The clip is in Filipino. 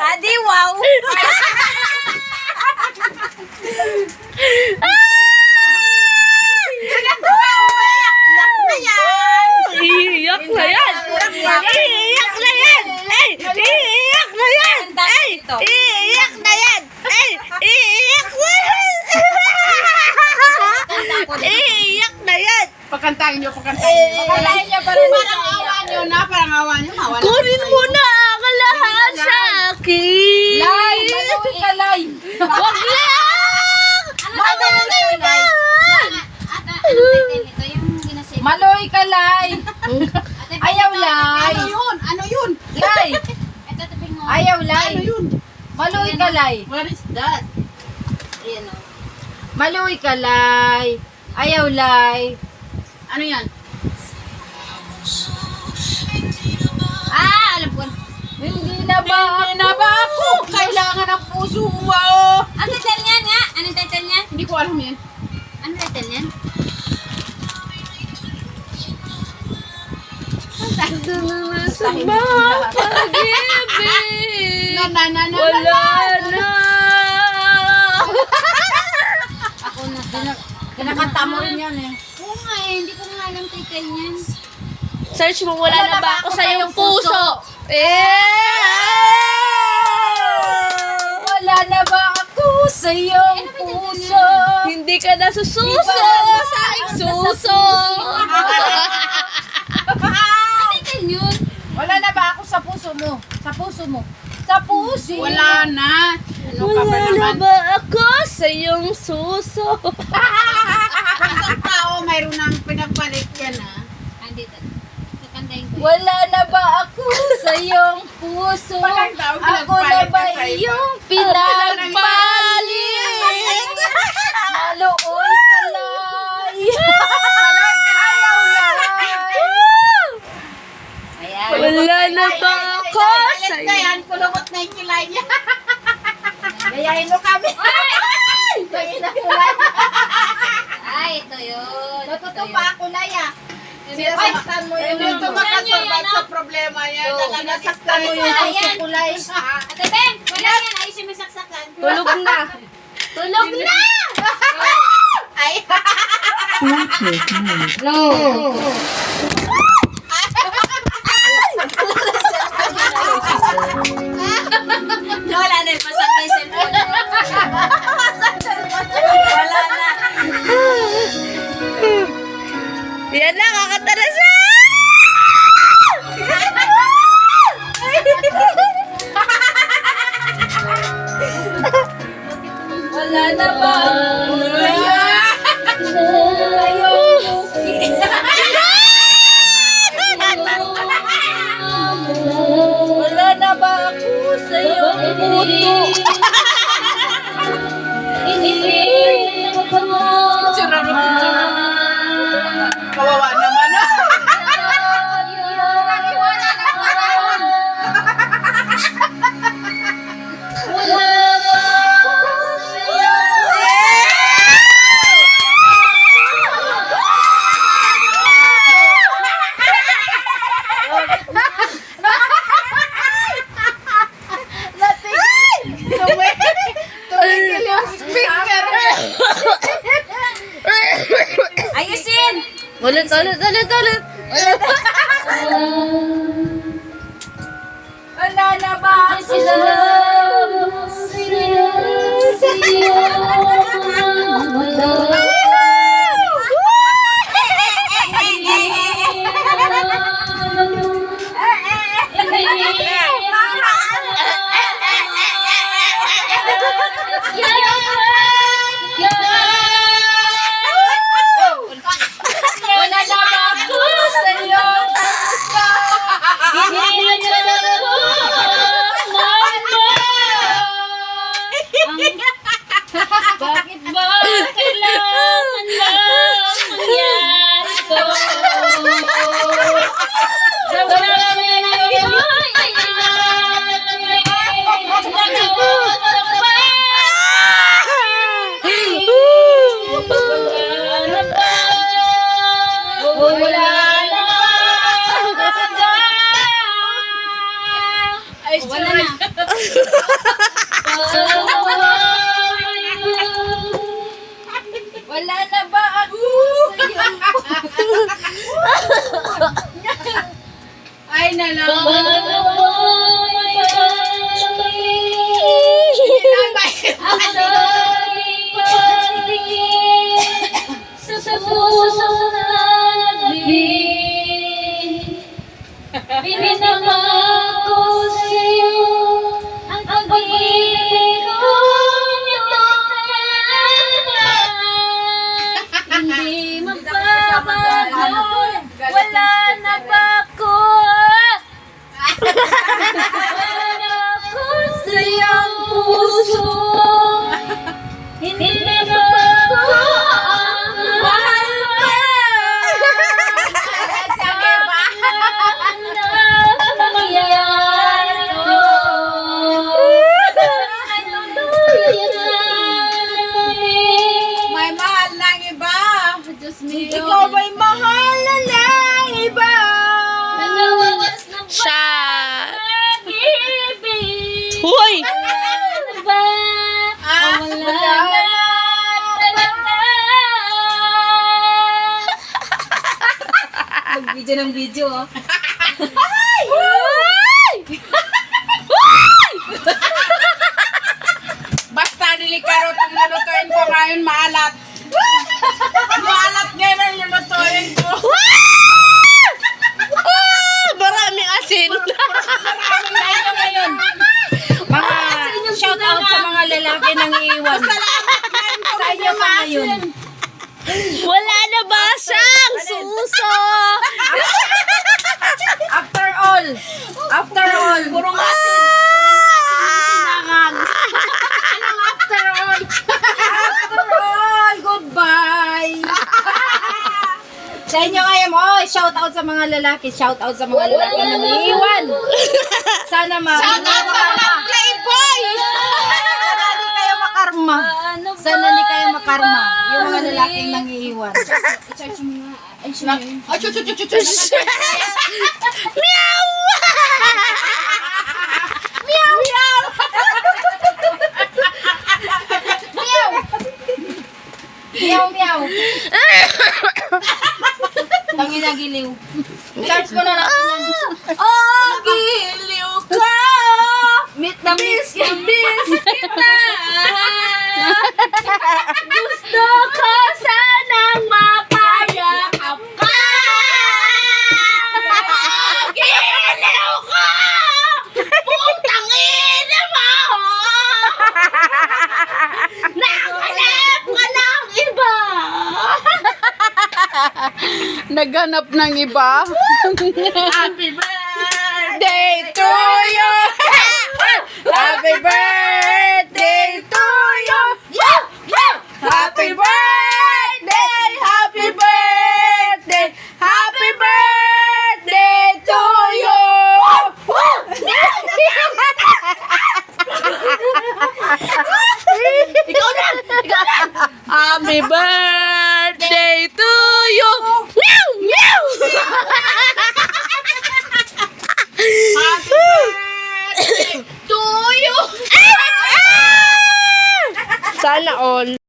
Adi, wow! Iiyak na yan! Iiyak na yan! Ay! Iiyak na yan! Ay! Iiyak na yan! Ay! Iiyak na yan! Iiyak na yan! Pakantahin nyo. Pakantahin nyo pa rin. Parang awa nyo na. Mawala. Kunin mo na ang lahat sa akin! Lay! Maluwi ka, Lay! Wag lang! Maluwi na! Maluwi ka, Lay! Ayaw, Lay! Ano yun? Lay! Ayaw, Lay! Ano yun? Maluwi ka, Lay! What is that? Maluwi ka, Lay! Ayaw, Lay! Ano yan? Alam ko. Hindi na ba ako? Kailangan ng puso mo. Ang title niyan nga? Anong title niyan? Hindi ko alam yan. Anong title niyan? Sa mga pag-ibig! Wala na! Ako na, kinakanta mo rin yan eh. Oo nga eh, hindi ko nga alam title niyan. Search mo, wala na ba ako sa iyong puso? Wala na ba ako sa iyong puso? Hindi ka na sususo sa aking suso! Ang title yun? Wala na ba ako sa puso mo? Sa puso mo? Sa puso? Wala na. Ano ka ba Wala na naman? ba ako sa iyong suso? Isang tao, mayroon nang pinagpalit yan ah. Andito. Kakantahin ko. Wala na ba ako sa iyong puso? Walang tao Ako na pinagpalit ba na sa iba. iyong pinagpalit? Maluoy ka, Lay! Ayaw, Lay! Ayan. Wala na ba ako sa Palit na iyong... yan, kulungot na yung kilay niya. Gayahin mo kami. Gayahin na kulay. Ay, ito yun. Natuto pa ako na ya. Sinasaktan mo yun. Hindi ito makasurvive sa problema yan. Sinasaktan mo yung puso kulay. Ate Ben, wala yan. Ayusin mo yung saksakan. Tulog na! Tulog na! Ay. Wala na yung pasakta yung cellphone. Wala na. Yan na, kakanta na siya! Wala na ba ako sa iyong Wala na ba ako sa iyong puto? Tsura mo, tsura. Kawawa naman. Tumigil yung speaker. Ayusin! Ulit! Wala na ba ako Wala na ba ako sa iyong puso? wala na. Ay, Wala na. Wala na ba ako sa'yo? Ay, Sa puso na nagbibig, pinamako sa'yo ang pag-ibig ko hindi magbabago. Wala na ba ako? Wala na ako sa iyong puso. Hindi na ba ako ang mahal pa? Ano nangyayari ko? May mahal ng iba. Diyos me. ikaw ba'y mahal na ng iba? Nalawas na ba? Shot! Pag-ibig? Hoy! Ano ba? Wala na talaga. Mag-video ng video, oh. Basta delikado itong lulutuin ko ngayon, maalat. Maalat ngayon ang lulutuin ko. Maraming asin! Mga shout out sa mga lalaki nang iiwan. Sa inyo pa ngayon. Wala na ba siyang suso? After all, purong asin. After all, goodbye. Sa inyo ngayon, shout out sa mga lalaki, shout out sa mga lalaki nang iiwan. Sana Playboy! Sana di kayo makarma. Sana di kayo makarma. Yung mga lalaking nang iiwan. Meow, meow. Tangin na giliw. Search mo na natin yan. Oh, giliw ka! Meet the miss kita. Gusto ko sanang mapayakap ka. Giliw ka! Putang ina mo! Nakakalap ka ng iba! Naghanap ng iba. Happy birthday to you! Happy birthday to you! Happy birthday! Happy birthday! Happy birthday to you! Happy birthday to you! Meow! Meow! Happy birthday to you! Sana all.